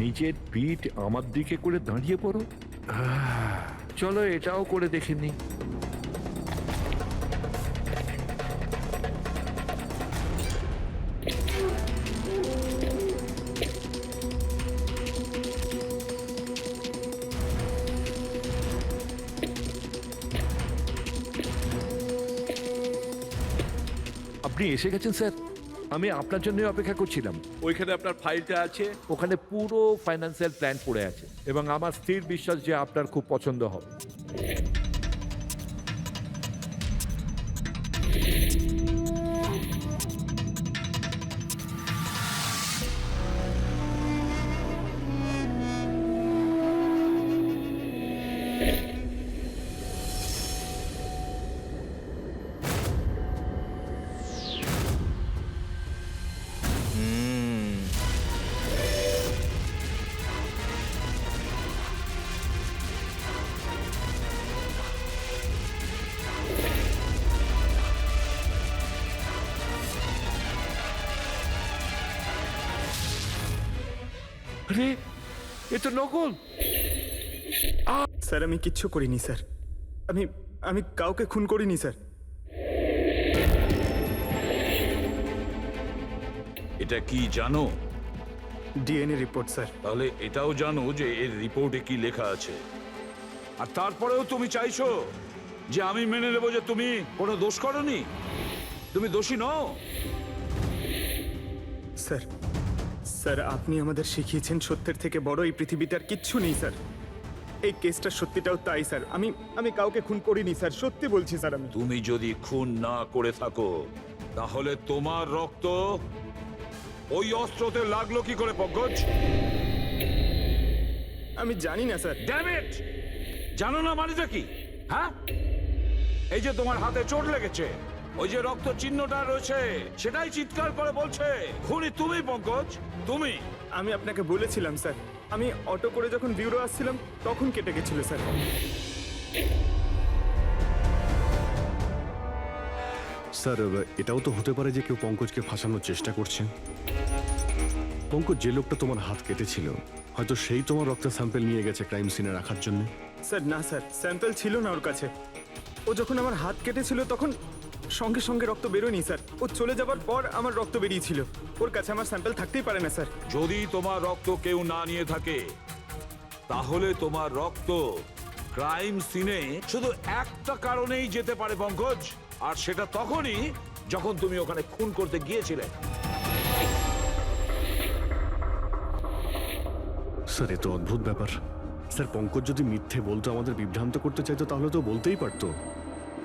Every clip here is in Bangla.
নিজের পিঠ আমার দিকে করে দাঁড়িয়ে পড়ো। চলো এটাও করে দেখে নি। আপনি এসে গেছেন স্যার, আমি আপনার জন্য অপেক্ষা করছিলাম। ওইখানে আপনার ফাইলটা আছে, ওখানে পুরো ফাইন্যান্সিয়াল প্ল্যান পড়ে আছে এবং আমার স্থির বিশ্বাস যে আপনার খুব পছন্দ হবে। আরে এ তো নকল। স্যার আমি কিচ্ছু করিনি স্যার, আমি আমি কাউকে খুন করিনি স্যার। এটা কি জানো? DNA report sir. তাহলে এটাও জানো যে এর রিপোর্টে কি লেখা আছে। আর তারপরেও তুমি চাইছো যে আমি মেনে নেবো যে তুমি কোনো দোষ করনি, তুমি দোষী নও। স্যার স্যার আপনি আমাদের শিখিয়েছেন সত্যের থেকে বড় এই পৃথিবীতে আর কিচ্ছু নেই স্যার। এই কেসটা সত্যিটাও তাই স্যার, আমি কাউকে খুন করিনি স্যার, সত্যি বলছি স্যার। আমি তুমি যদি খুন না করে থাকো তাহলে তোমার রক্ত ওই অস্ত্রতে লাগলো কি করে পঙ্কজ? আমি জানি না স্যার। Damn it! জানো না মানেটা কি? হ্যাঁ, এই যে তোমার হাতে চোট লেগেছে, ওই যে রক্ত চিহ্নটা রয়েছে, সেটাই চিৎকার করে বলছে খুনি তুমি পঙ্কজ, তুমি। আমি আপনাকে বলেছিলাম স্যার, আমি অটো করে যখন বিউরো আসছিলাম তখন কেটে গেছিল স্যার। স্যার এটাও তো হতে পারে যে কেউ পঙ্কজকে ফাঁসানোর চেষ্টা করছে। পঙ্কজ যে লোকটা তোমার হাত কেটেছিল হয়তো সেই তোমার রক্তের স্যাম্পল নিয়ে গেছে ক্রাইম সিনে রাখার জন্য। স্যার না স্যার, স্যাম্পল ছিল না ওর কাছে। ও যখন আমার হাত কেটেছিল তখন সঙ্গে সঙ্গে রক্ত বেরোয়নি স্যার, ও চলে যাবার পর আমার রক্ত বেরিয়েছিল। ওর কাছে আমার স্যাম্পল থাকতেই পারে না স্যার। যদি তোমার রক্ত কেউ না নিয়ে থাকে তাহলে তোমার রক্ত ক্রাইম সিনে শুধু একটা কারণেই যেতে পারে পঙ্কজ, আর সেটা তখনই যখন তুমি ওখানে খুন করতে গিয়েছিলে। স্যার এ তো অদ্ভুত ব্যাপার। স্যার পঙ্কজ যদি মিথ্যে বলতো, আমাদের বিভ্রান্ত করতে চাইতো, তাহলে তো বলতেই পারতো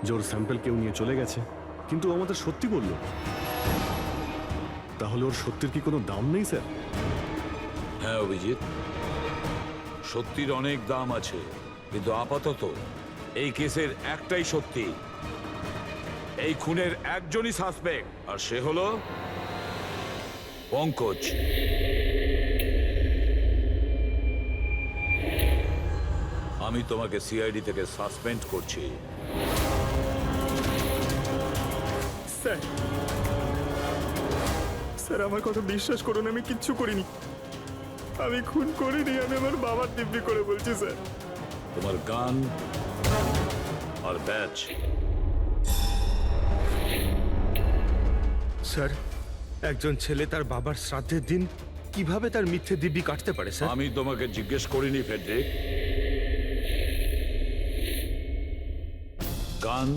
যে ওর স্যাম্পল কেউ নিয়ে চলে গেছে, কিন্তু ও আমাদের সত্যি বলল। তাহলে ওর সত্যির কি কোনো দাম নেই স্যার? হ্যাঁ অভিজিৎ, সত্যির অনেক দাম আছে, কিন্তু আপাতত এই কেসের একটাই সত্যি, এই খুনের একজনই সাসপেক্ট, আর সে হলো পঙ্কজ। আমি তোমাকে সিআইডি থেকে সাসপেন্ড করছি। স্যার স্যার আমার কথা বিশ্বাস করুন, আমি কিচ্ছু করিনি, আমি খুন করিনি। আমি আমার বাবার দিব্যি করে বলছি স্যার। তোমার গান আর ব্যাচ। স্যার একজন ছেলে তার বাবার শ্রাদ্ধের দিন কিভাবে তার মিথ্যে দিব্যি কাটতে পারে স্যার? আমি তোমাকে জিজ্ঞেস করিনি ফেডরিক। গান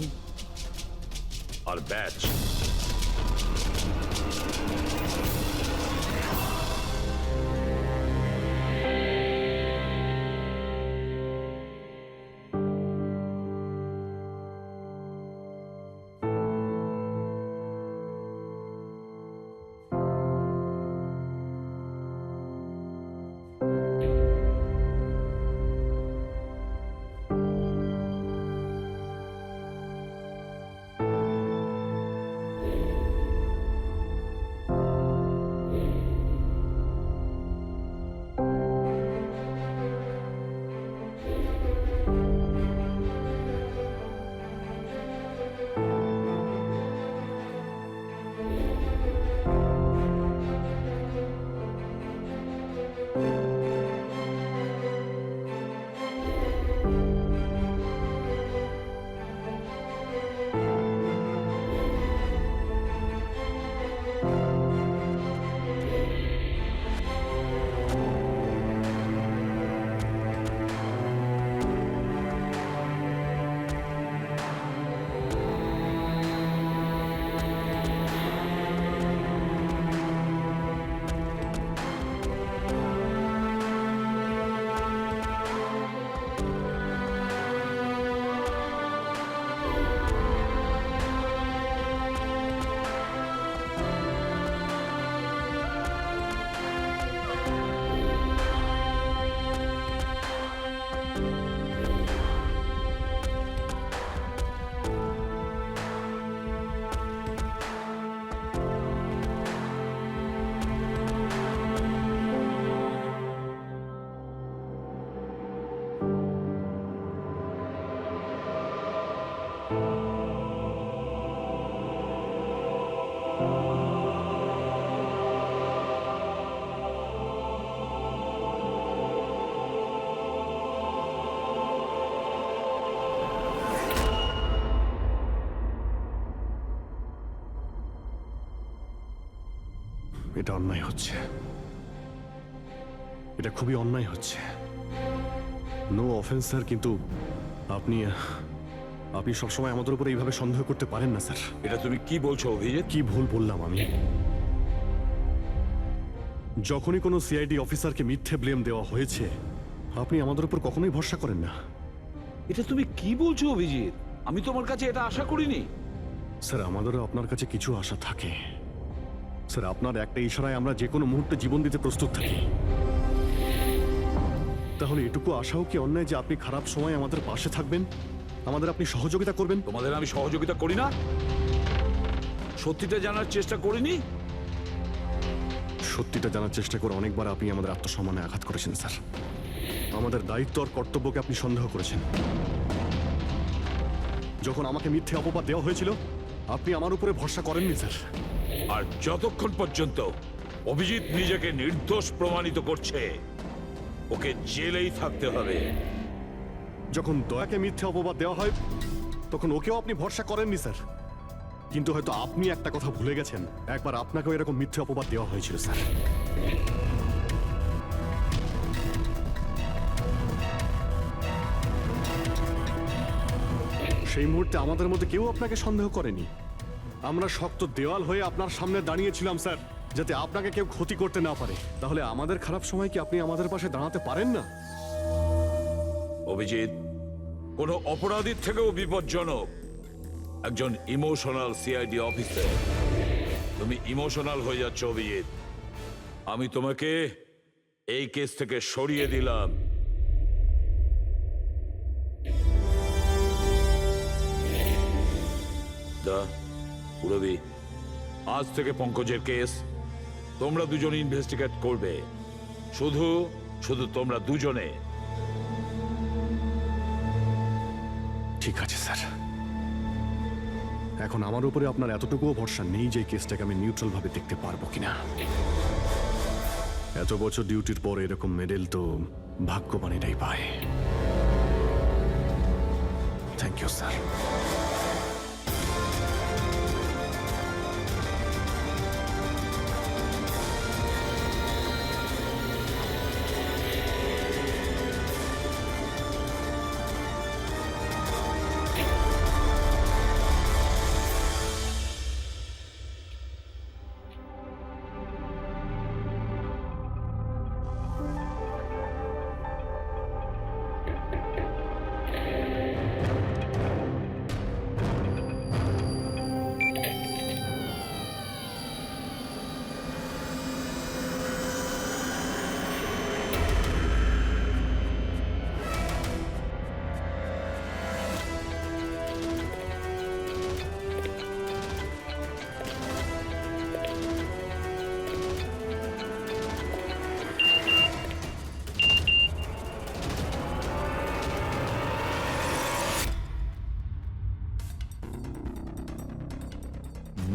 আর ব্যাচ। এটা অন্যায় হচ্ছে, এটা খুবই অন্যায় হচ্ছে। নো অফেন্স স্যার, কিন্তু আপনি আপনি সবসময় আমাদের উপরে এইভাবে সন্দেহ করতে পারেন না স্যার। এটা তুমি কি বলছো অভিজিৎ? কি ভুল বললাম আমি? যখনই কোনো সিআইডি অফিসারকে মিথ্যে ব্লেম দেওয়া হয়েছে, আপনি আমাদের উপর কখনোই ভরসা করেন না। এটা তুমি কি বলছো অভিজিৎ? আমি তোমার কাছে এটা আশা করিনি। স্যার, আমাদেরও আপনার কাছে কিছু আশা থাকে স্যার। আপনার একটা ইশারায় আমরা যে কোনো মুহূর্তে জীবন দিতে প্রস্তুত থাকি। তাহলে এটুকু আশাও কি অন্যায় যে আপনি খারাপ সময় আমাদের পাশে থাকবেন, আমাদের আপনি সহযোগিতা করবেন? তোমাদের আমি সহযোগিতা করি না? সত্যিটা জানার চেষ্টা করিনি? সত্যিটা জানার চেষ্টা করে অনেকবার আপনি আমাদের আত্মসম্মানে আঘাত করেছেন স্যার। আমাদের দায়িত্ব আর কর্তব্যকে আপনি সন্দেহ করেছেন। যখন আমাকে মিথ্যে অপবাদ দেওয়া হয়েছিল, আপনি আমার উপরে ভরসা করেননি স্যার। আর যতক্ষণ পর্যন্ত অভিজিৎ নিজেকে নির্দোষ প্রমাণিত করছে, ওকে জেলেই থাকতে হবে। যখন দয়াকে মিথ্যে অপবাদ দেওয়া হয়, তখন ওকেও আপনি ভরসা করেননি স্যার। কিন্তু হয়তো আপনি একটা কথা ভুলে গেছেন, একবার আপনাকেও এরকম মিথ্যে অপবাদ দেওয়া হয়েছিল স্যার। সেই মুহূর্তে আমাদের মধ্যে কেউ আপনাকে সন্দেহ করেনি। আমরা শক্ত দেওয়াল হয়ে আপনার সামনে দাঁড়িয়েছিলাম স্যার, যাতে আপনাকে কেউ ক্ষতি করতে না পারে। তাহলে আমাদের খারাপ সময় কি আপনি আমাদের পাশে দাঁড়াতে পারেন না? অভিজিৎ কোনো অপরাধীর থেকেও বিপজ্জনক একজন ইমোশনাল সিআইডি অফিসার। তুমি ইমোশনাল হয়ে যাচ্ছ অভিজিৎ। আমি তোমাকে এই কেস থেকে সরিয়ে দিলাম। পুরবি, আজ থেকে পঙ্কজের কেস তোমরা দুজন ইনভেস্টিগেট করবে। শুধু শুধু তোমরা দুজনে। ঠিক আছে স্যার। এখন আমার উপরে আপনার এতটুকুও ভরসা নেই যে এই কেসটাকে আমি নিউট্রাল ভাবে দেখতে পারবো কিনা। এত বছর ডিউটির পর এরকম মেডেল তো ভাগ্যবানেরাই পায়। Thank you sir.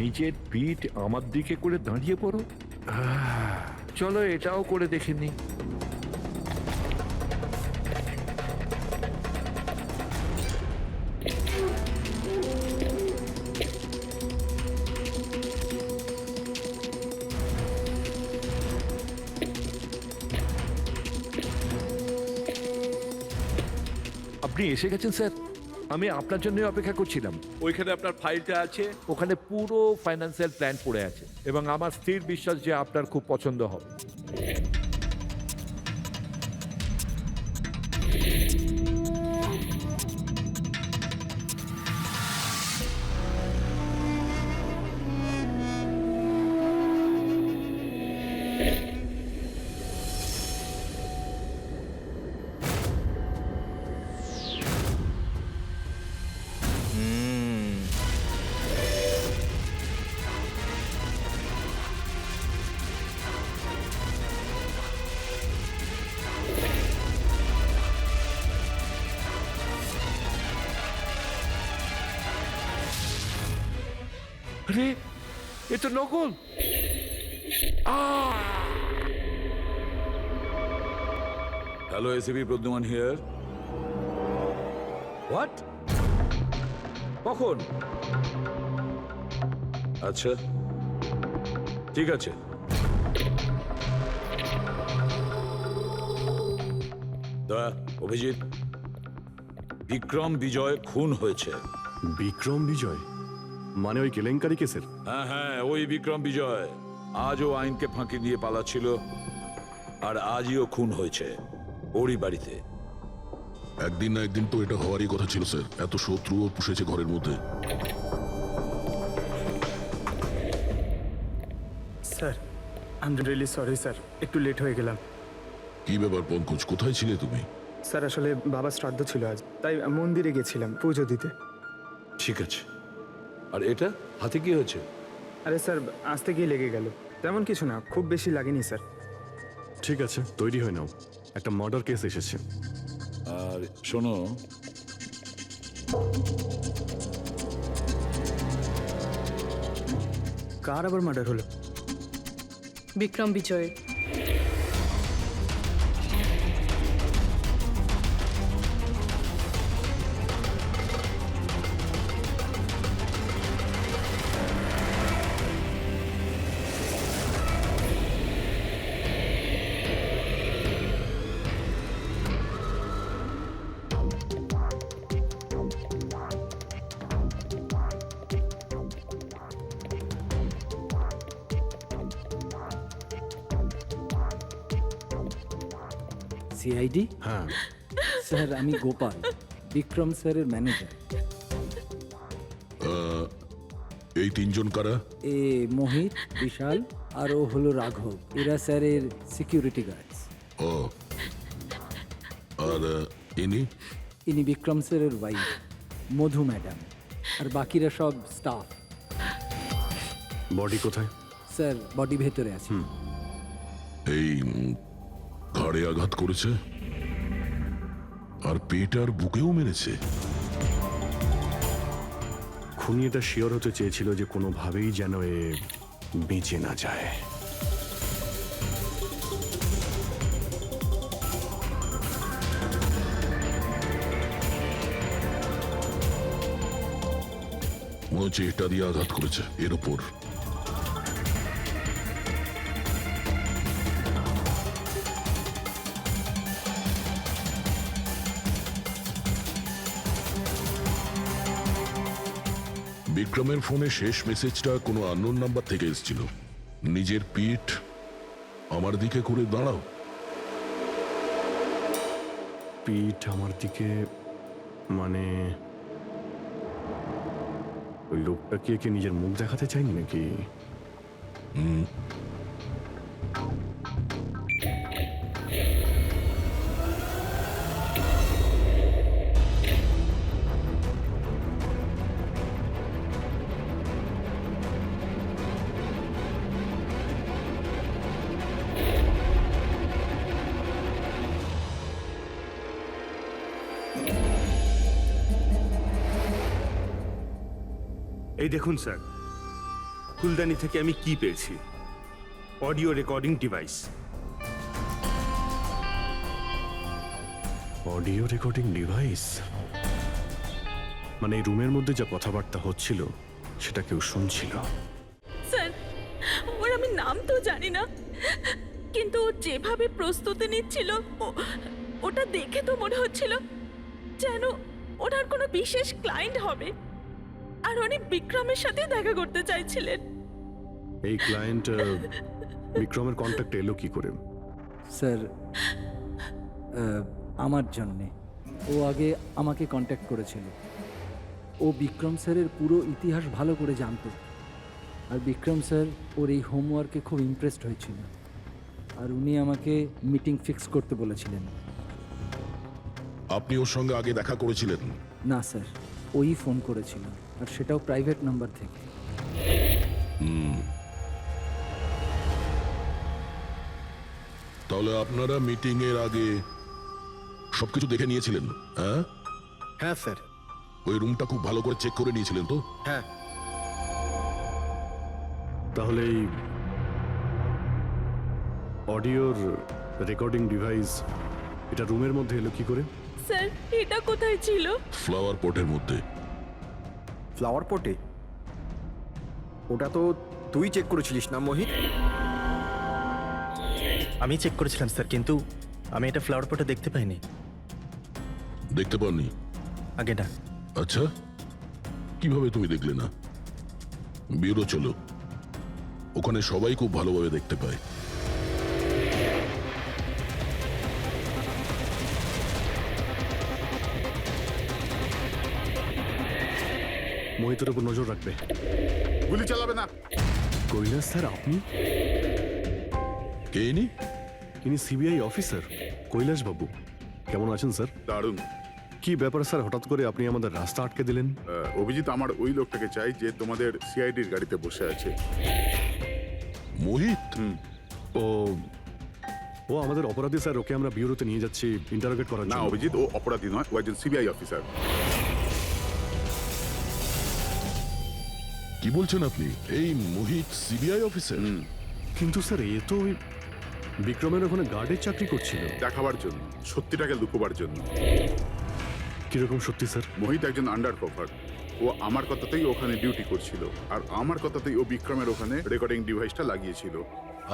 নিজের পিঠ আমার দিকে করে দাঁড়িয়ে পড়ো। চলো এটাও করে দেখে নি। আপনি এসে গেছেন স্যার। আমি আপনার জন্য অপেক্ষা করছিলাম। ওইখানে আপনার ফাইলটা আছে, ওখানে পুরো ফাইন্যান্সিয়াল প্ল্যান পড়ে আছে এবং আমার স্থির বিশ্বাস যে আপনার খুব পছন্দ হবে। আরে এ তো নকল। Hello ACP Pradyuman here. What? কখন? আচ্ছা ঠিক আছে। অভিজিৎ, বিক্রম বিজয় খুন হয়েছে। বিক্রম বিজয় মানে ওই কেলেঙ্কারি কেসের? হ্যাঁ হ্যাঁ, ওই বিক্রম বিজয় আজও আইনকে ফাঁকি দিয়ে পালাচ্ছিল, আর আজও খুন হয়েছে ওরই বাড়িতে। একদিন না একদিন তো এটা হওয়ারই কথা ছিল স্যার। এত শত্রুও পুষেছে ঘরের মধ্যে। Sir I am really sorry sir, একটু লেট হয়ে গেলাম। কি ব্যাপার পঙ্কজ, কোথায় ছিলে তুমি? স্যার আসলে বাবার শ্রাদ্ধ ছিল আজ, তাই মন্দিরে গেছিলাম পুজো দিতে। ঠিক আছে। আর এটা হাতে কি হয়েছে? আরে স্যার আসতে গিয়ে লেগে গেল, তেমন কিছু না, খুব বেশি লাগেনি স্যার। ঠিক আছে, তৈরি হয়ে নাও, একটা মার্ডার কেস এসেছে। আর শোনো, কার আবার মার্ডার হলো? বিক্রম বিজয়ের। সিআইডি? হ্যাঁ, স্যার আমি গোপাল, বিক্রম স্যারের ম্যানেজার। এই তিনজন কারা? এ মোহিত, বিশাল আর ও হলো রাঘব, এরা স্যারের সিকিউরিটি গার্ডস। ও, আর ইনি? ইনি বিক্রম স্যারের ওয়াইফ মধু ম্যাডাম, আর বাকিরা সব স্টাফ। বডি কোথায়? স্যার বডি ভেতরে আছে। এই ঘাড়ে আঘাত করেছে আর পেট আর বুকেও মেরেছে। খুনি এটা শিওর হতে চেয়েছিল যে কোনোভাবেই যেন এ বেঁচে না যায়। মনে হচ্ছে এটা দিয়ে আঘাত করেছে, এর ওপর। বিক্রমের ফোনে শেষ মেসেজটা কোনো আননোন নাম্বার থেকে এসেছিল। নিজের পিঠ আমার দিকে করে দাঁড়াও। পিঠ আমার দিকে মানে ওই লোকটা কি একে নিজের মুখ দেখাতে চাইনি নাকি? এই দেখুন স্যার, ফুলদানি থেকে আমি কি পেয়েছি। Audio recording device. Audio recording device মানে এই রুমের মধ্যে যা কথাবার্তা হচ্ছিল সেটা কেউ শুনছিল। স্যার ওর আমি নাম তো জানি না, কিন্তু ও যেভাবে প্রস্তুতি নিচ্ছিল ওটা দেখে তো মনে হচ্ছিল যেন ওনার কোনো বিশেষ ক্লায়েন্ট হবে, আর উনি বিক্রমের সাথে দেখা করতে চাইছিলেন। এই ক্লায়েন্ট বিক্রমের কন্ট্যাক্ট এলো কি করে? স্যার আমার জন্যে ও আগে আমাকে কন্ট্যাক্ট করেছিল। ও বিক্রম স্যারের পুরো ইতিহাস ভালো করে জানতো, আর বিক্রম স্যার ওর এই হোমওয়ার্কে খুব ইমপ্রেসড হয়েছিল, আর উনি আমাকে মিটিং ফিক্স করতে বলেছিলেন। আপনি ওর সঙ্গে আগে দেখা করেছিলেন? না স্যার, ওই ফোন করেছিল, আর সেটাও প্রাইভেট নাম্বার থেকে। তাহলে আপনারা মিটিং এর আগে সবকিছু দেখে নিয়েছিলেন? হ্যাঁ হ্যাঁ স্যার। ওই রুমটা খুব ভালো করে চেক করে নিয়েছিলেন তো? হ্যাঁ। তাহলে এই অডিওর রেকর্ডিং ডিভাইস এটা রুমের মধ্যে এলো কি করে? স্যার এটা কোথায় ছিল? ফ্লাওয়ার পটের মধ্যে। ফ্লাওয়ার পটে? ওটা তো তুই চেক করেছিলিস না মোহিত? আমি চেক করেছিলাম স্যার, কিন্তু আমি এটা ফ্লাওয়ার পটে দেখতে পাইনি। দেখতে পাননি? আগে না। আচ্ছা, কিভাবে তুমি দেখলে না? ব্যুরো চলো, ওখানে সবাই খুব ভালোভাবে দেখতে পায়। মোহিতের উপর নজর রাখবে। গুলি চালাবে না। কৈলাস স্যার, আপনি? কে ইনি? ইনি সিবিআই অফিসার কৈলাস বাবু। কেমন আছেন স্যার? দারুণ। কি ব্যাপার স্যার, হঠাৎ করে আপনি আমাদের রাস্তা আটকে দিলেন? অভিজিৎ আমার ওই লোকটাকে চাই যে তোমাদের সিআইডির গাড়িতে বসে আছে। মোহিত? ও ও আমাদের অপরাধী স্যার, ওকে আমরা ব্যুরোতে নিয়ে যাচ্ছি ইন্টারোগেট করার না জন্য। অভিজিৎ, ও অপরাধী নয়, ও একজন সিবিআই অফিসার। কি বলছেন আপনি? এই মোহিত সিবিআই অফিসার? কিন্তু স্যার এ তো ওই বিক্রমের ওখানে গার্ডের চাকরি করছিল। দেখাবার জন্য, সত্যিটাকে লুকোবার জন্য। কিরকম সত্যি স্যার? মোহিত একজন আন্ডার কভার। ও আমার কথাতেই ওখানে ডিউটি করছিল, আর আমার কথাতেই ও বিক্রমের ওখানে রেকর্ডিং ডিভাইসটা লাগিয়েছিল।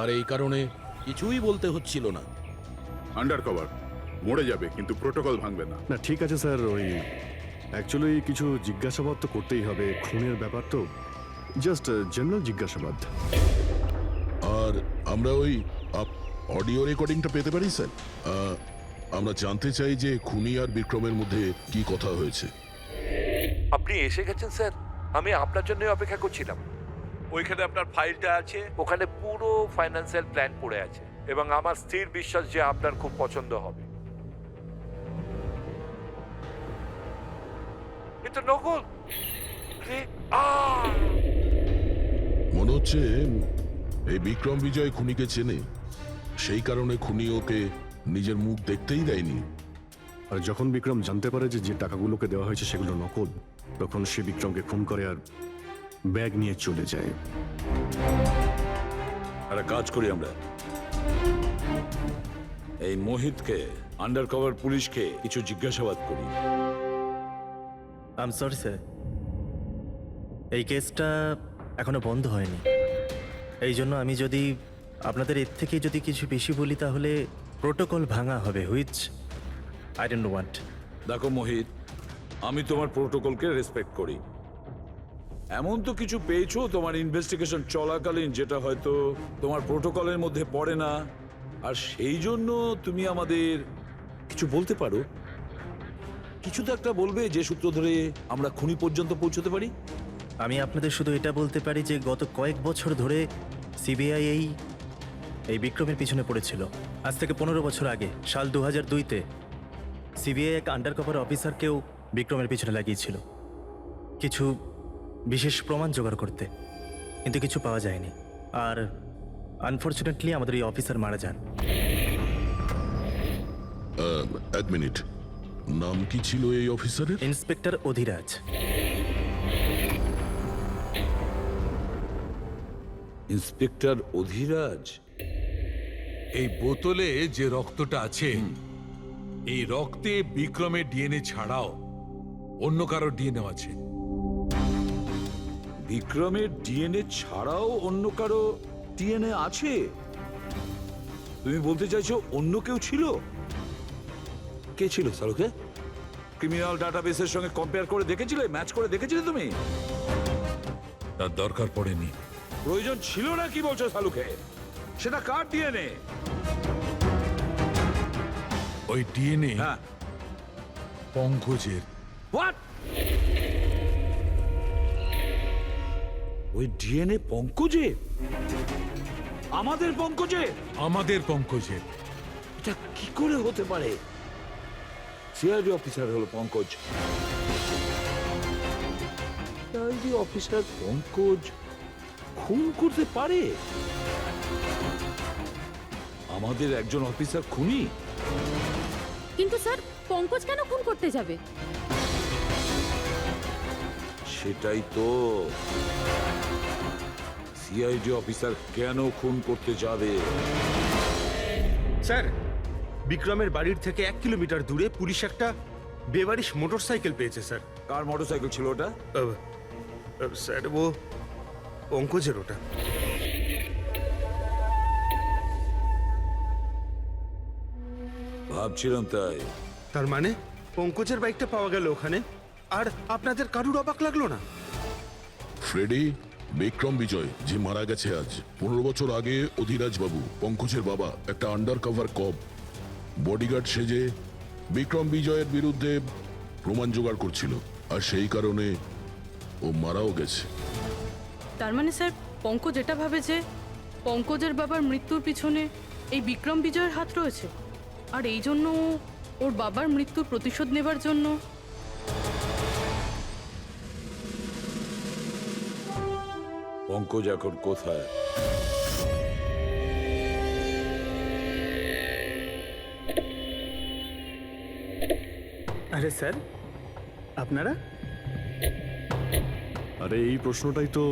আর এই কারণে কিছুই বলতে হচ্ছিল না। আন্ডার কভার মরে যাবে, কিন্তু প্রোটোকল ভাঙবে না। না ঠিক আছে স্যার, ওই অ্যাকচুয়ালি কিছু জিজ্ঞাসাবাদ তো করতেই হবে, খুনের ব্যাপার তো, জাস্ট জেনারেল জিজ্ঞাসাবাদ। আর আমরা ওই অডিও রেকর্ডিংটা পেতে পারি স্যার? আমরা জানতে চাই যে খুনি আর বিক্রমের মধ্যে কি কথা হয়েছে। আপনি এসে গেছেন স্যার, আমি আপনার জন্যই অপেক্ষা করছিলাম। ওইখানে আপনার ফাইলটা আছে, ওখানে পুরো ফাইন্যান্সিয়াল প্ল্যান পড়ে আছে, এবং আমার স্থির বিশ্বাস যে আপনার খুব পছন্দ হবে। এটা নকল। আরে, মনে হচ্ছে এই বিক্রম বিজয় খুনিকে চেনে, সেই কারণে খুনি ওকে নিজের মুখ দেখতেই দেয়নি। আর যখন বিক্রম জানতে পারে যে যে টাকাগুলোকে দেওয়া হয়েছে সেগুলো নকল, তখন সে বিক্রমকে খুন করে আর ব্যাগ নিয়ে চলে যায়। একটা কাজ করি আমরা, এই মোহিতকে, আন্ডার কভার পুলিশকে কিছু জিজ্ঞাসাবাদ করি। আই এম সরি স্যার, এই কেসটা এখনো বন্ধ হয়নি। এই জন্য আমি যদি আপনাদের এর থেকে যদি কিছু বেশি বলি তাহলে প্রোটোকল ভাঙা হবে, হুইচ আই ডোন্ট ওয়ান্ট। দেখো মোহিত, আমি তোমার প্রোটোকলকে রেসপেক্ট করি। এমন তো কিছু পেয়েছো তোমার ইনভেস্টিগেশন চলাকালীন যেটা হয়তো তোমার প্রোটোকলের মধ্যে পড়ে না, আর সেই জন্য তুমি আমাদের কিছু বলতে পারো। কিছু তো একটা বলবে যে সূত্র ধরে আমরা খুনি পর্যন্ত পৌঁছতে পারি। আমি আপনাদের শুধু এটা বলতে পারি যে গত কয়েক বছর ধরে সিবিআই এই বিক্রমের পিছনে পড়েছিল। আজ থেকে 15 বছর আগে, সাল 2002-তে সিবিআই এক আন্ডার কভার অফিসারকেও বিক্রমের পিছনে লাগিয়েছিল কিছু বিশেষ প্রমাণ জোগাড় করতে, কিন্তু কিছু পাওয়া যায়নি। আর আনফর্চুনেটলি আমাদের এই অফিসার মারা যান। এক মিনিট, নাম কি ছিল এই অফিসারের? ইন্সপেক্টর অধিরাজ। ইন্সপেক্টর অধিরাজ? এই বোতলে যে রক্তটা আছে, এই রক্তে বিক্রমের ডিএনএ ছাড়াও অন্য কারো ডিএনএ আছে। বিক্রমের ডিএনএ ছাড়াও অন্য কারো ডিএনএ আছে? তুমি বলতে চাইছো অন্য কেউ ছিল? কে ছিল সালুকে? ক্রিমিনাল ডাটাবেসের সঙ্গে কম্পেয়ার করে দেখেছিলে, ম্যাচ করে দেখেছিলে তুমি? তার দরকার পড়েনি। প্রয়োজন ছিল না কি বলছো সালুকে? সেটা কার ডিএনএ? ওই ডিএনএ হ্যাঁ, পঙ্কজের। হোয়াট? ওই ডিএনএ পঙ্কজের? আমাদের পঙ্কজের? আমাদের পঙ্কজের। এটা কি করে হতে পারে? সিআইডি অফিসার হলো পঙ্কজ। সিআইডি অফিসার পঙ্কজ খুন করতে পারে? আমাদের একজন অফিসার খুনি? কিন্তু স্যার, পঙ্কজ কেন খুন করতে যাবে? সেটাই তো সিআইডি অফিসার কেন খুন করতে যাবে? স্যার, বিক্রমের বাড়ির থেকে 1 কিলোমিটার দূরে পুলিশ একটা বেবারিশ মোটরসাইকেল পেয়েছে স্যার। কার মোটরসাইকেল ছিল ওটা? স্যার, ও পঙ্কজের ওটা। ভাবছিলাম তাই। তার মানে পঙ্কজের বাইকটা পাওয়া গেল ওখানে, আর আপনাদের কারুর অবাক লাগলো না? ফ্রেডি, বিক্রম বিজয় যে মারা গেছে আজ 15 বছর আগে, অধিরাজ বাবু পঙ্কজের বাবা একটা আন্ডার কভার কব বডিগার্ড সেজে বিক্রম বিজয়ের বিরুদ্ধে প্রমাণ জোগাড় করছিল, আর সেই কারণে ও মারাও গেছে। তার মানে স্যার, পঙ্কজ এটা ভাবে যে পঙ্কজের বাবার মৃত্যুর পিছনে এই বিক্রম বিজয়ের হাত রয়েছে, আর এই জন্য ওর বাবার মৃত্যুর প্রতিশোধ নেবার জন্য। পঙ্কজ এখন কোথায়? আরে স্যার, আপনারা? আরে এই প্রশ্নটাই তো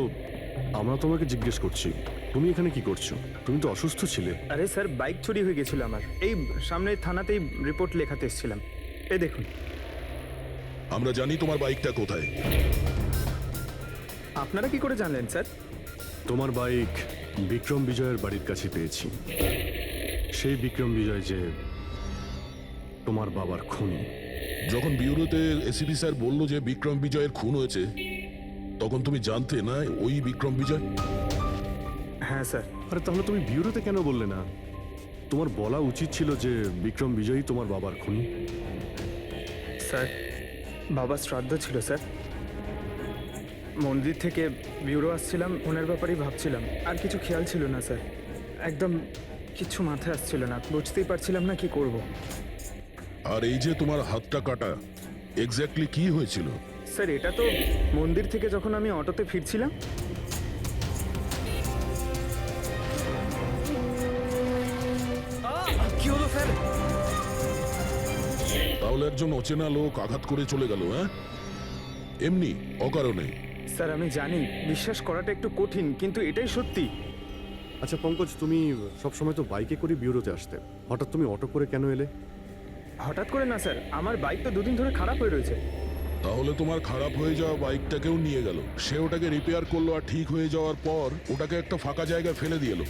আমরা তোমাকে জিজ্ঞেস করছি। তুমি এখানে কি করছো? তুমি তো অসুস্থ ছিলে। আরে স্যার, বাইক চুরি হয়ে গেছিল আমার। এই সামনে থানাতেই রিপোর্ট লেখাতে এসেছিলাম। এই দেখুন। আমরা জানি তোমার বাইকটা কোথায়। আপনারা কি করে জানলেন স্যার? তোমার বাইক বিক্রম বিজয়ের বাড়ির কাছে পেয়েছি। সেই বিক্রম বিজয় যে তোমার বাবার খুনি। যখন বিউরোতে এসিপি স্যার বললো যে বিক্রম বিজয়ের খুন হয়েছে, তখন তুমি জানতে না ওই বিক্রম বিজয়? হ্যাঁ স্যার। আরে তাহলে তুমি বিউরোতে কেন বললে না? তোমার বলা উচিত ছিল যে বিক্রম বিজয়ই তোমার বাবার খুনি। স্যার, বাবার শ্রাদ্ধ ছিল স্যার। মন্দির থেকে বিউরো আসছিলাম, ওনার ব্যাপারেই ভাবছিলাম, আর কিছু খেয়াল ছিল না স্যার। একদম কিছু মাথায় আসছিল না, বুঝতেই পারছিলাম না কি করব। আর এই যে তোমার হাতটা কাটা, এক্স্যাক্টলি কি হয়েছিল? স্যার, এটা তো মন্দির থেকে যখন আমি অটোতে ফিরছিলাম। কি হলো স্যার? তাহলে একজন অচেনা লোক আঘাত করে চলে গেল? হ্যাঁ, এমনি অকারণে? স্যার, আমি জানি বিশ্বাস করাটা একটু কঠিন, কিন্তু এটাই সত্যি। আচ্ছা পঙ্কজ, তুমি সবসময় তো বাইকে করে বিউরোতে আসতে, হঠাৎ তুমি অটো করে কেন এলে? হঠাৎ করে না স্যার, আমার বাইক তো দুদিন ধরে খারাপ হয়ে রয়েছে। তাহলে তোমার খারাপ হয়ে যাওয়া বাইকটাকেও নিয়ে গেল, সে ওটাকে রিপেয়ার করলো, আর ঠিক হয়ে যাওয়ার পর ওটাকে একটা ফাঁকা জায়গায় ফেলে দিয়ে এলো,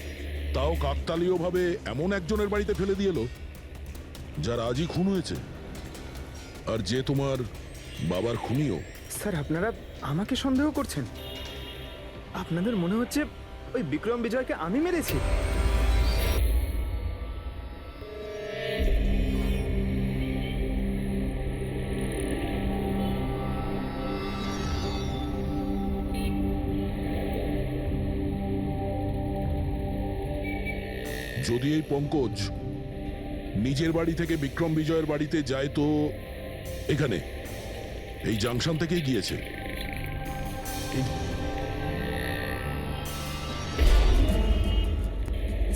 তাও কাকতালীয় ভাবে এমন একজনের বাড়িতে ফেলে দিয়ে এলো যার আজই খুন হয়েছে, আর যে তোমার বাবার খুনিও। স্যার, আপনারা আমাকে সন্দেহ করছেন? আপনাদের মনে হচ্ছে ওই বিক্রম বিজয়কে আমি মেরেছি? যদি এই পঙ্কজ নিজের বাড়ি থেকে বিক্রম বিজয়ের বাড়িতে যায়, তো এখানে এই জাংশন থেকেই গিয়েছে।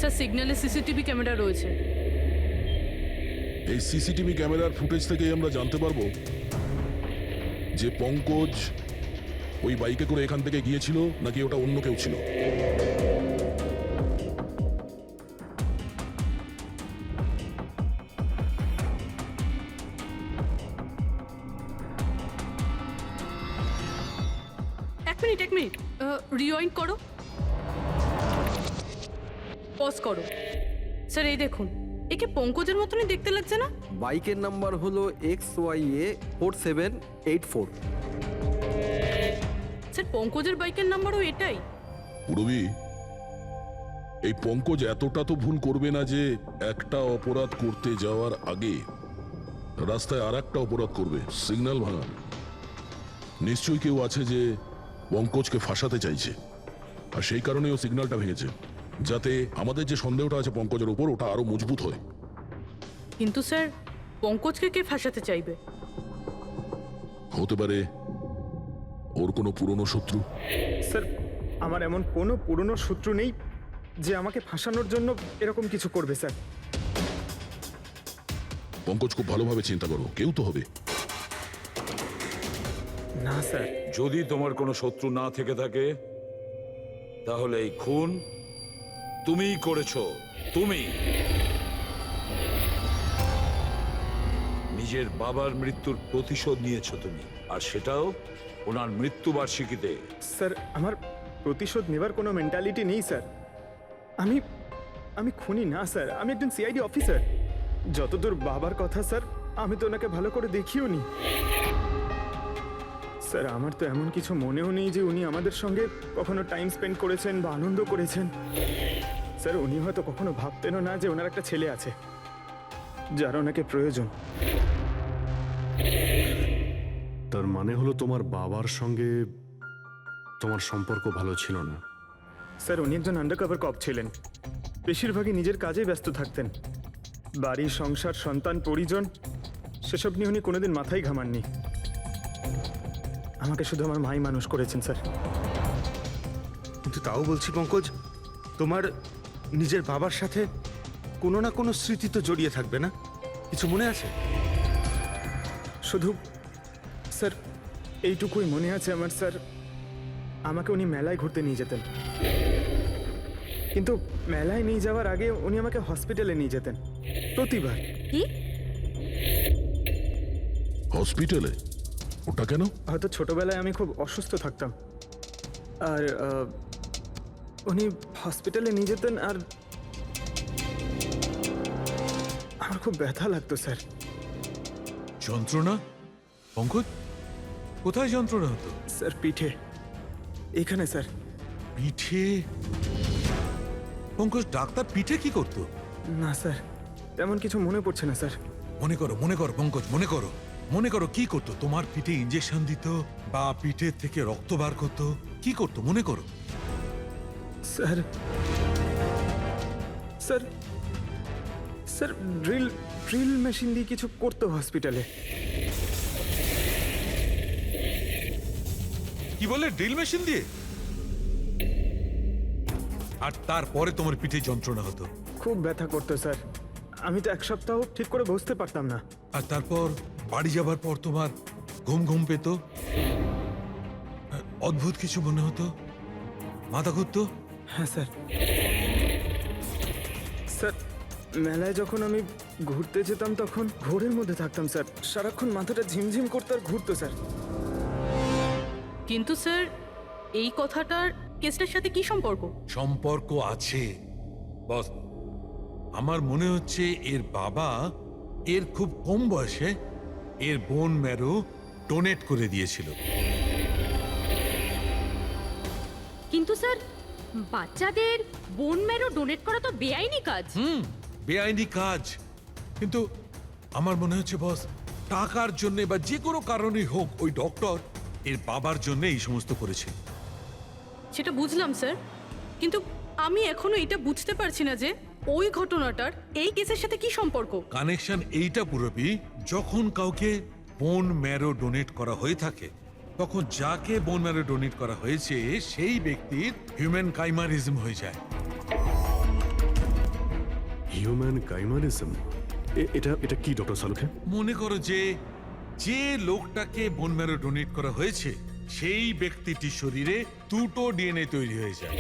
স্যার, সিগন্যালে সিসিটিভি ক্যামেরা রয়েছে। এই সিসিটিভি ক্যামেরার ফুটেজ থেকেই আমরা জানতে পারবো যে পঙ্কজ ওই বাইকে করে এখান থেকে গিয়েছিল নাকি ওটা অন্য কেউ ছিল। এক মিনিট রিওয়াইন্ড করো, পজ করো। স্যার, এই দেখুন, একে পঙ্কজের মতনই দেখতে লাগছে না? বাইকের নাম্বার হলো XYA4784। স্যার, পঙ্কজের বাইকের নাম্বারও এটাই? পুরবি, এই পঙ্কজ এতটা তো ভুল করবে না যে একটা অপরাধ করতে যাওয়ার আগে রাস্তায় আর একটা অপরাধ করবে, সিগন্যাল ভাঙা। নিশ্চয়ই কেউ আছে যে পঙ্কজকে ফাঁসাতে চাইছে, আর সেই কারণে ও সিগন্যালটা ভেঙেছে, যাতে আমাদের যে সন্দেহটা আছে পঙ্কজের উপর, ওটা আরো মজবুত হয়। কিন্তু স্যার, পঙ্কজকে কে ফাঁসাতে চাইবে? হতে পারে ওর কোনো পুরনো শত্রু। স্যার, আমার এমন কোনো পুরনো শত্রু নেই যে আমাকে ফাঁসানোর জন্য এরকম কিছু করবে স্যার। পঙ্কজ, খুব ভালোভাবে চিন্তা করো, কেউ তো হবে। না স্যার। যদি তোমার কোনো শত্রু না থেকে থাকে, তাহলে এই খুন তুমিই করেছো, তুমি। নিজের বাবার মৃত্যুর প্রতিশোধ নিয়েছো তুমি, আর সেটাও ওনার মৃত্যুবার্ষিকীতে। স্যার আমার প্রতিশোধ নেবার কোনো মেন্টালিটি নেই স্যার। আমি আমি খুনি না স্যার, আমি একজন সিআইডি অফিসার। যতদূর বাবার কথা স্যার, আমি তো ওনাকে ভালো করে দেখিও নি স্যার। আমার তো এমন কিছু মনেও নেই যে উনি আমাদের সঙ্গে কখনো টাইম স্পেন্ড করেছেন বা আনন্দ করেছেন। স্যার উনি হয়তো কখনো ভাবতেনও না যে ওনার একটা ছেলে আছে যার ওনাকে প্রয়োজন। তার মানে হলো তোমার বাবার সঙ্গে তোমার সম্পর্ক ভালো ছিল না? স্যার উনি একজন আন্ডারকভার কপ ছিলেন, বেশিরভাগই নিজের কাজে ব্যস্ত থাকতেন। বাড়ি, সংসার, সন্তান, পরিজন সেসব নিয়ে উনি কোনোদিন মাথায় ঘামাননি। আমাকে শুধু আমার মাই মানুষ করেছেন স্যার। কিন্তু তাও বলছি পঙ্কজ, তোমার নিজের বাবার সাথে কোনো না কোনো স্মৃতি তো জড়িয়ে থাকবে না? কিছু মনে আছে? শুধু স্যার এইটুকুই মনে আছে আমার স্যার, আমাকে উনি মেলায় ঘুরতে নিয়ে যেতেন, কিন্তু মেলায় নিয়ে যাওয়ার আগে উনি আমাকে হসপিটালে নিয়ে যেতেন প্রতিবার। কি? হসপিটালে? ওটা কেন? হয়তো ছোটবেলায় আমি খুব অসুস্থ থাকতাম, আর উনি হসপিটালে নিয়ে যেতেন, আর আমার খুব ব্যথা লাগতো স্যার। যন্ত্রণা? পঙ্কজ, কোথায় যন্ত্রণা হতো? স্যার পিঠে, এখানে স্যার। পিঠে? পঙ্কজ, ডাক্তার পিঠে কি করতো? না স্যার, তেমন কিছু মনে পড়ছে না স্যার। মনে করো, মনে করো পঙ্কজ, মনে করো, মনে করো কি করতো? তোমার পিঠে ইঞ্জেকশন দিত বা পিঠের থেকে রক্ত বার করতো? কি করতো মনে করো? Sir sir sir drill drill machine দিয়ে কিছু করতো হসপিটালে। কি বলে? ড্রিল মেশিন দিয়ে? আর তারপরে তোমার পিঠে যন্ত্রণা হতো? খুব ব্যথা করতো স্যার, আমি তো এক সপ্তাহ ঠিক করে বসতে পারতাম না। আর তারপর বাড়ি যাবার পর তোমার ঘুম ঘুম পেত, অদ্ভুত কিছু মনে হতো, মাথা ঘুরতো? হ্যাঁ স্যার। স্যার মেলায় যখন আমি ঘুরতে যেতাম তখন ঘোরের মধ্যে থাকতাম স্যার, সারাক্ষণ মাথাটা ঝিমঝিম করতে আর ঘুরতো স্যার। কিন্তু স্যার এই কথাটার কেসটার সাথে কি সম্পর্ক? সম্পর্ক আছে বস। আমার মনে হচ্ছে এর বাবা এর খুব কম বয়সে এর বোন ম্যারো ডোনেট করে দিয়েছিল। কিন্তু স্যার বাচ্চাদের বোন ম্যারো ডোনেট করা তো বেআইনি কাজ। বেআইনি কাজ, কিন্তু আমার মনে হচ্ছে বস টাকার জন্য বা যে কোনো কারণেই হোক ওই ডক্টর এর বাবার জন্য এই সমস্ত করেছে। সেটা বুঝলাম স্যার, কিন্তু আমি এখনো এটা বুঝতে পারছি না যে ওই ঘটনাটার এই কেসের সাথে কি সম্পর্ক। কানেকশন এইটা পুরোপুরি, যখন কাউকে বোন ম্যারো ডোনেট করা হয়ে থাকে তখন যাকে বোন ম্যারো ডোনেট করা হয়েছে সেই ব্যক্তির হিউম্যান কাইমারিজম হয়ে যায়। হিউম্যান কাইমারিজম? এটা এটা কি ডক্টর সালুখে? মনে করো যে যে লোকটাকে বোন ম্যারো ডোনেট করা হয়েছে সেই ব্যক্তিটির শরীরে দুটো ডিএনএ তৈরি হয়ে যায়।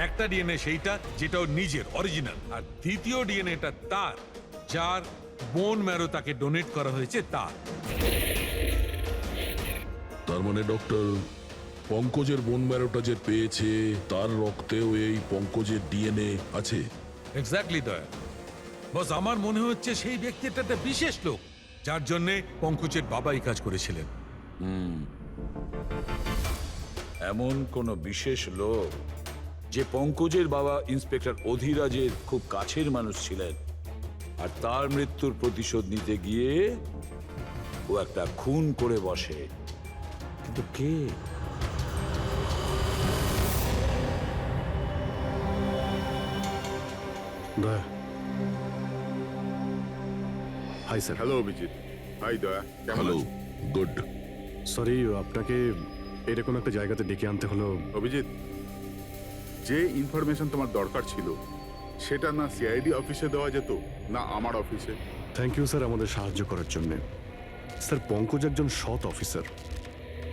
একটা ডিএনএ সেইটা যেটা ওর নিজের অরিজিনাল, আর দ্বিতীয় ডিএনএটা তার যার বোন ম্যারো তাকে ডোনেট করা হয়েছে তার। তার মানে ডক্টর, পঙ্কজের বোন ম্যারোটা যে পেয়েছে তার রক্তেও এই পঙ্কজের ডিএনএ আছে? এক্স্যাক্টলি দয়া বস, আমার মনে হচ্ছে সেই ব্যক্তিটা একটা বিশেষ লোক যার জন্যে পঙ্কজের বাবা এই কাজ করেছিলেন। এমন কোন বিশেষ লোক যে পঙ্কজের বাবা ইন্সপেক্টর অধিরাজের খুব কাছের মানুষ ছিলেন, আর তার মৃত্যুর প্রতিশোধ নিতে গিয়ে ও একটা খুন করে বসে। কিন্তু কে? Daya. Hi sir. Hello Abhijit. Hi Daya. Hello, good. Sorry, আপনাকে এরকম একটা জায়গাতে ডেকে আনতে হলো। অভিজিৎ, যে ইনফরমেশন তোমার দরকার ছিল সেটা না সিআইডি অফিসে দেওয়া যেত না আমার অফিসে? থ্যাংক ইউ স্যার আমাদের সাহায্য করার জন্যে। স্যার পঙ্কজ একজন সৎ অফিসার,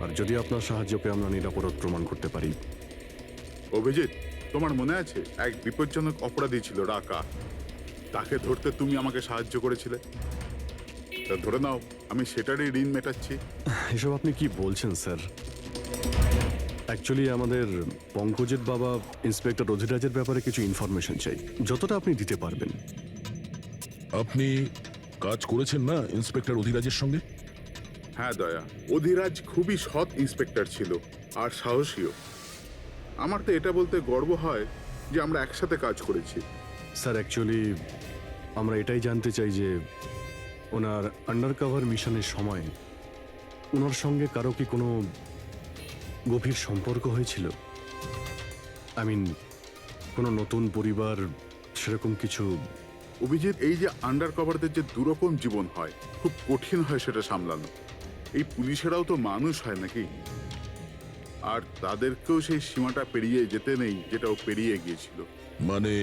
আর যদি আপনার সাহায্যকে আমরা নিরাপরাধ প্রমাণ করতে পারি অভিজিৎ, তোমার মনে আছে এক বিপজ্জনক অপরাধী ছিল রাকা, তাকে ধরতে তুমি আমাকে সাহায্য করেছিলে। তা ধরে নাও আমি সেটারই ঋণ মেটাচ্ছি। এসব আপনি কি বলছেন স্যার? অ্যাকচুয়ালি আমাদের পঙ্কজের বাবা ইন্সপেক্টর অধিরাজের ব্যাপারে কিছু ইনফরমেশন চাই, যতটা আপনি দিতে পারবেন। আপনি কাজ করেছেন না ইন্সপেক্টর অধিরাজের সঙ্গে? হ্যাঁ দয়া, অধিরাজ খুবই সৎ ইন্সপেক্টর ছিল আর সাহসীও। আমার তো এটা বলতে গর্ব হয় যে আমরা একসাথে কাজ করেছি। স্যার অ্যাকচুয়ালি আমরা এটাই জানতে চাই যে ওনার আন্ডারকভার মিশনের সময় ওনার সঙ্গে কারো কি কোনো গভীর সম্পর্ক হয়েছিল? আই মিন কোনো নতুন পরিবার, সেরকম কিছু? অভিজিৎ, এই যে আন্ডার কভারদের যে দুরকম জীবন হয়, খুব কঠিন হয় সেটা সামলানো। এই পুলিশেরাও তো মানুষ হয় নাকি, আর তাদেরকেও সেই সীমাটা পেরিয়ে যেতে নেই যেটা ও পেরিয়ে গিয়েছিল। মানে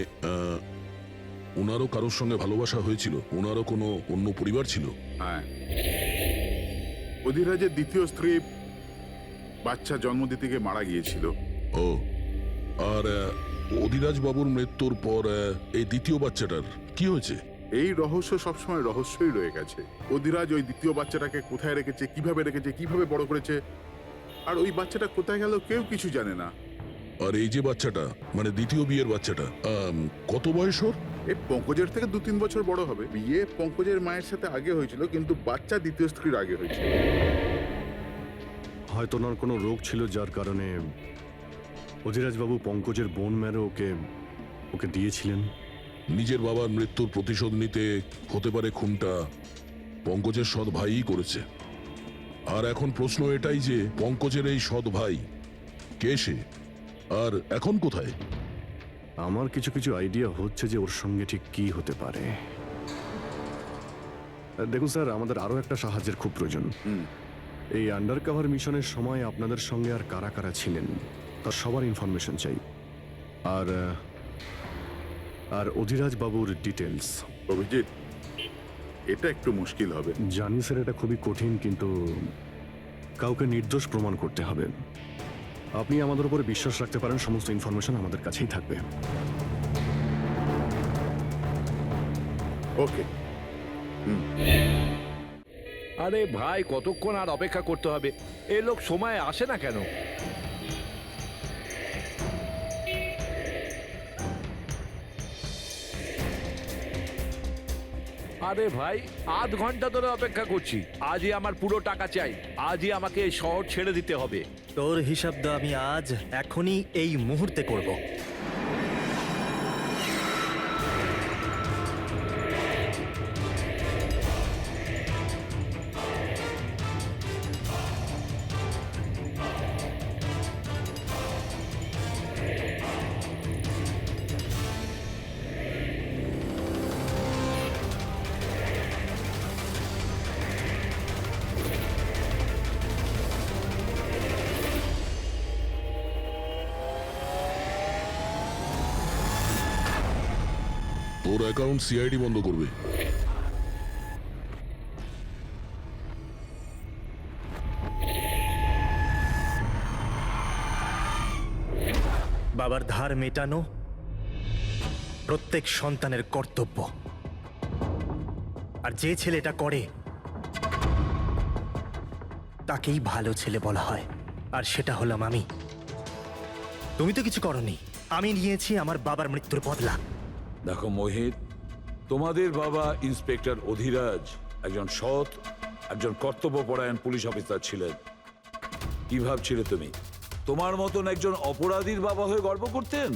ওনারও কারোর সঙ্গে ভালোবাসা হয়েছিল? ওনারও কোনো অন্য পরিবার ছিল? হ্যাঁ, অধিরাজের দ্বিতীয় স্ত্রী বাচ্চা জন্ম দিতে গিয়ে মারা গিয়েছিল। ও, আর অধিরাজ বাবুর মৃত্যুর পর এই দ্বিতীয় বাচ্চাটার কি হয়েছে? এই রহস্য সবসময় রহস্যই রয়ে গেছে। অধিরাজ ওই দ্বিতীয় বাচ্চাটাকে কোথায় রেখেছে, কিভাবে বড় করেছে, আর ওই বাচ্চাটা কোথায় গেল কেউ কিছু জানে না। আর এই যে বাচ্চাটা, মানে দ্বিতীয় বিয়ের বাচ্চাটা, কত বয়স ওর? এই পঙ্কজের থেকে 2-3 বছর বড় হবে। বিয়ে পঙ্কজের মায়ের সাথে আগে হয়েছিল, কিন্তু বাচ্চা দ্বিতীয় স্ত্রীর আগে হয়েছিল। হয়তো ওনার কোনো রোগ ছিল যার কারণে অধিরাজবাবু পঙ্কজের বোন ম্যারো ওকে দিয়েছিলেন। নিজের বাবার মৃত্যুর প্রতিশোধ নিতে হতে পারে খুনটা পঙ্কজের সৎ ভাইই করেছে। আর এখন প্রশ্ন এটাই যে পঙ্কজের এই সৎ ভাই কে সে, আর এখন কোথায়? আমার কিছু কিছু আইডিয়া হচ্ছে যে ওর সঙ্গে ঠিক কি হতে পারে। দেখুন স্যার, আমাদের আরো একটা সাহায্যের খুব প্রয়োজন। এই আন্ডারকভার মিশনের সময় আপনাদের সঙ্গে আর কারা কারা ছিলেন তার সবার ইনফরমেশন চাই, আর অধিরাজ বাবুর ডিটেলস। অভিজিৎ, এটা একটু মুশকিল হবে। জানি স্যার, এটা খুবই কঠিন, কিন্তু কাউকে নির্দোষ প্রমাণ করতে হবে। আপনি আমাদের উপরে বিশ্বাস রাখতে পারেন, সমস্ত ইনফরমেশন আমাদের কাছেই থাকবে। ওকে। আরে ভাই, কতক্ষণ আর অপেক্ষা করতে হবে? এই লোক সময় আসে না কেন? আরে ভাই, আধ ঘন্টা ধরে অপেক্ষা করছি। আজই আমার পুরো টাকা চাই। আজই আমাকে এই শহর ছেড়ে দিতে হবে। তোর হিসাব তো আমি আজ এখনই এই মুহূর্তে করব। তোর অ্যাকাউন্ট সিআইডি বন্ধ করবে। বাবার ধার মেটানো প্রত্যেক সন্তানের কর্তব্য, আর যে ছেলে এটা করে তাকেই ভালো ছেলে বলা হয়, আর সেটা হলাম আমি। তুমি তো কিছু করনি, আমি নিয়েছি আমার বাবার মৃত্যুর বদলা। দেখো মোহিত, তোমাদের বাবা ইন্সপেক্টর অধিরাজ একজন সৎ, একজন কর্তব্যপরায়ণ পুলিশ অফিসার ছিলেন। কি ভাবছিলে তুমি তোমার মতন একজন অপরাধীর বাবা হয়ে গর্ব করতেন,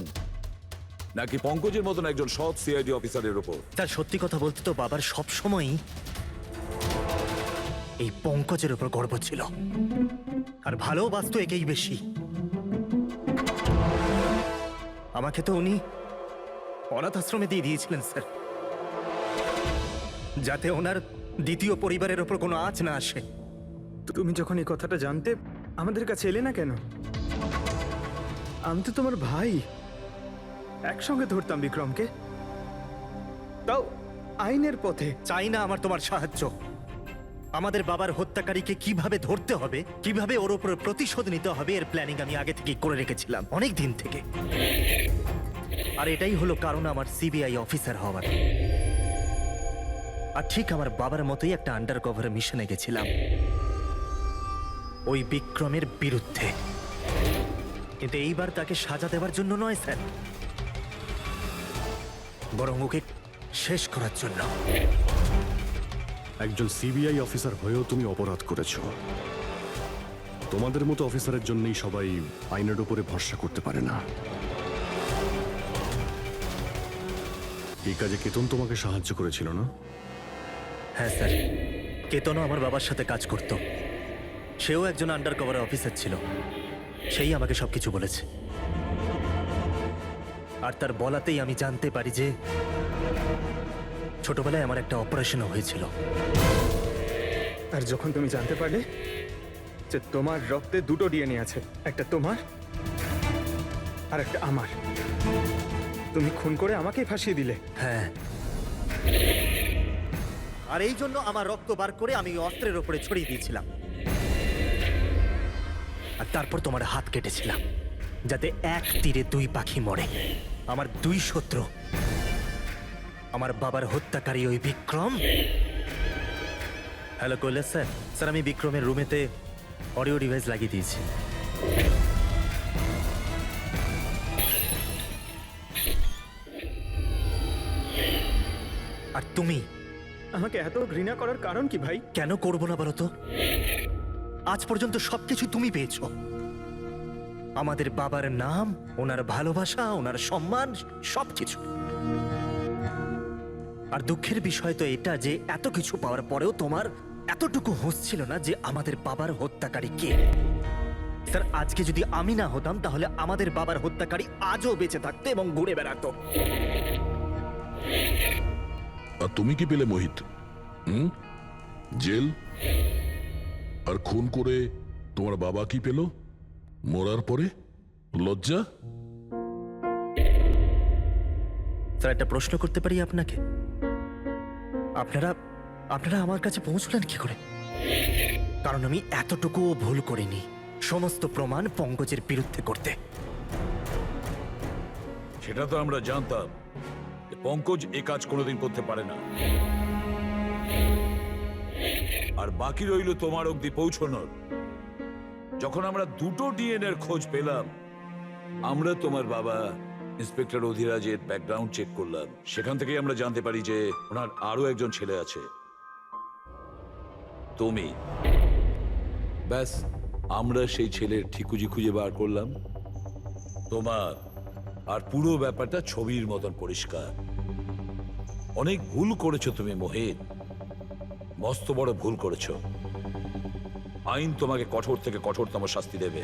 নাকি পঙ্কজের মতন একজন সৎ সিআইডি অফিসারের উপর? তার সত্যি কথা বলতে তো বাবার সবসময়ই এই পঙ্কজের উপর গর্ব ছিল, আর ভালোবাসতো একেই বেশি। আমাকে তো উনি অনাথ আশ্রমে দিয়ে দিয়েছিলেন স্যার, যাতে ওনার দ্বিতীয় পরিবারের ওপর কোনো আঁচ না আসে। তুমি যখন এই কথাটা জানতে আমাদের কাছে এলে না কেন? আমি তো তোমার ভাই, একসঙ্গে ধরতাম বিক্রমকে, তাও আইনের পথে। চাই না আমার তোমার সাহায্য। আমাদের বাবার হত্যাকারীকে কিভাবে ধরতে হবে, কিভাবে ওর উপর প্রতিশোধ নিতে হবে, এর প্ল্যানিং আমি আগে থেকেই করে রেখেছিলাম, অনেক দিন থেকে। আর এটাই হলো কারণ আমার সিবিআই অফিসার হওয়ার। আর ঠিক আমার বাবার মতোই একটা আন্ডার কভার মিশনে গেছিলাম ওই বিক্রমের বিরুদ্ধে। কিন্তু এইবার তাকে সাজা দেওয়ার জন্য নয় স্যার, বরং ওকে শেষ করার জন্য। একজন সিবিআই অফিসার হয়েও তুমি অপরাধ করেছো। তোমাদের মতো অফিসারের জন্যই সবাই আইনের উপরে ভরসা করতে পারে না। এই কাজে কেতন তোমাকে সাহায্য করেছিল না? হ্যাঁ স্যার, কেতনও আমার বাবার সাথে কাজ করত। সেও একজন আন্ডার কভার অফিসার ছিল। সেই আমাকে সবকিছু বলেছে। আর তার বলাতেই আমি জানতে পারি যে ছোটবেলায় আমার একটা অপারেশনও হয়েছিল। আর যখন তুমি জানতে পারলে যে তোমার রক্তে দুটো ডিএনএ আছে, একটা তোমার আর একটা আমার, তুমি খুন করে আমাকেই ফাঁসিয়ে দিলে। হ্যাঁ, আর এই জন্য আমার রক্ত বার করে আমি অস্ত্রের ওপরে ছড়িয়ে দিয়েছিলাম। আর তারপর তোমার হাত কেটেছিলাম, যাতে এক তীরে দুই পাখি মরে। আমার দুই শত্রু, আমার বাবার হত্যাকারী ওই Vikram. Hello Kailash sir. Sir, আমি বিক্রমের রুমেতে অডিও ডিভাইস লাগিয়ে দিয়েছি। আর তুমি আমাকে এত ঘৃণা করার কারণ কি ভাই? কেন করবো না বলো তো? আজ পর্যন্ত সবকিছু তুমি পেয়েছো। আমাদের বাবার নাম, ওনার ভালোবাসা, ওনার সম্মান, সবকিছু। আর দুঃখের বিষয় তো এটা যে এত কিছু পাওয়ার পরেও তোমার এতটুকু হুঁশ ছিল না যে আমাদের বাবার হত্যাকারী কে। স্যার, আজকে যদি আমি না হতাম তাহলে আমাদের বাবার হত্যাকারী আজও বেঁচে থাকতো এবং ঘুরে বেড়াতো। আর তুমি কি পেলে মোহিত? জেল। আর খুন করে তোমার বাবা কি পেল? মরার পরে লজ্জা। স্যার, একটা প্রশ্ন করতে পারি আপনাকে? আপনারা আমার কাছে পৌঁছলেন কি করে? কারণ আমি এতটুকুও ভুল করিনি সমস্ত প্রমাণ পঙ্কজের বিরুদ্ধে করতে। সেটা তো আমরা জানতাম যে পঙ্কজ এ কাজ কোনোদিন করতে পারে না। আর বাকি রইল তোমার অবধি পৌঁছানোর। যখন আমরা দুটো ডিএনএর খোঁজ পেলাম, আমরা তোমার বাবা ইন্সপেক্টর অধিরাজের ব্যাকগ্রাউন্ড চেক করলাম। সেখান থেকেই আমরা জানতে পারি যে ওনার আরো একজন ছেলে আছে, তুমি। ব্যাস, আমরা সেই ছেলের ঠিকুজি খুঁজে বার করলাম তোমার। আর পুরো ব্যাপারটা ছবির মতন পরিষ্কার। অনেক ভুল করেছো তুমি মোহিত, মস্ত বড় ভুল করেছো। আইন তোমাকে কঠোর থেকে কঠোরতম শাস্তি দেবে।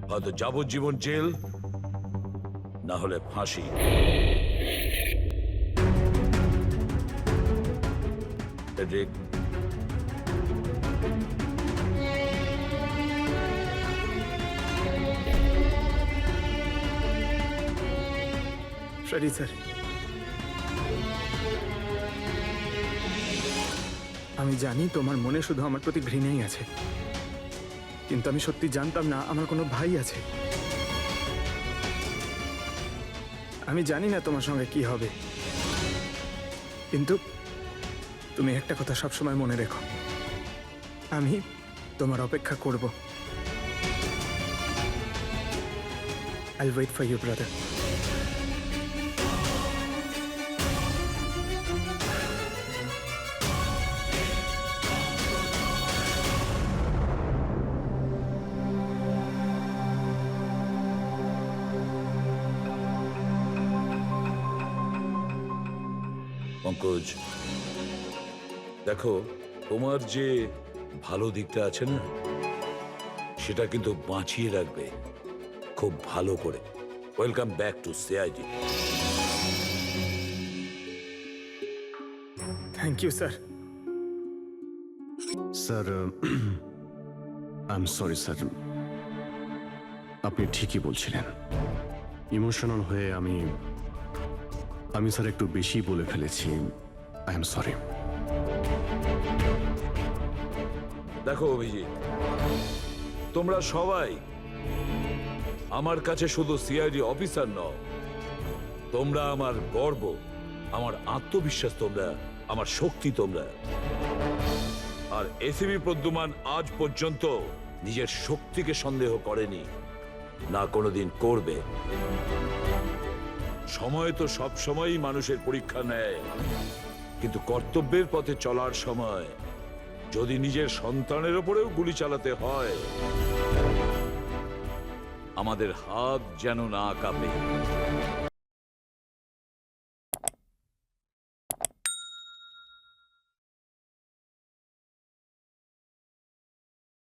হয়তো যাবজ্জীবন জেল, না হলে ফাঁসি। ফ্রেডরিক, সরি স্যার, আমি জানি তোমার মনে শুধু আমার প্রতি ঘৃণাই আছে, কিন্তু আমি সত্যি জানতাম না আমার কোনো ভাই আছে। আমি জানি না তোমার সঙ্গে কি হবে, কিন্তু তুমি একটা কথা সবসময় মনে রেখো, আমি তোমার অপেক্ষা করব। I'll wait for you, brother. Pankaj, দেখো, তোমার যে ভালো দিকটা আছে না, সেটা কিন্তু বাঁচিয়ে রাখবে খুব ভালো করে। Welcome back to CID. Thank you sir. Sir, I am sorry sir, আপনি ঠিকই বলছিলেন। ইমোশনাল হয়ে আমি স্যার একটু বেশি বলে ফেলেছি। I am sorry. দেখো অভিজিৎ, তোমরা সবাই আমার কাছে শুধু সিআইডি অফিসার নও, তোমরা আমার গর্ব, আমার আত্মবিশ্বাস, তোমরা আমার শক্তি। তোমরা আর এসিবি প্রদ্যুমান আজ পর্যন্ত নিজের শক্তিকে সন্দেহ করেনি, না কোনোদিন করবে। সময় তো সব সময়ই মানুষের পরীক্ষা নেয়, কিন্তু কর্তব্যের পথে চলার সময় যদি নিজের সন্তানের ওপরেও গুলি চালাতে হয়, আমাদের হাত যেন না কাঁপে।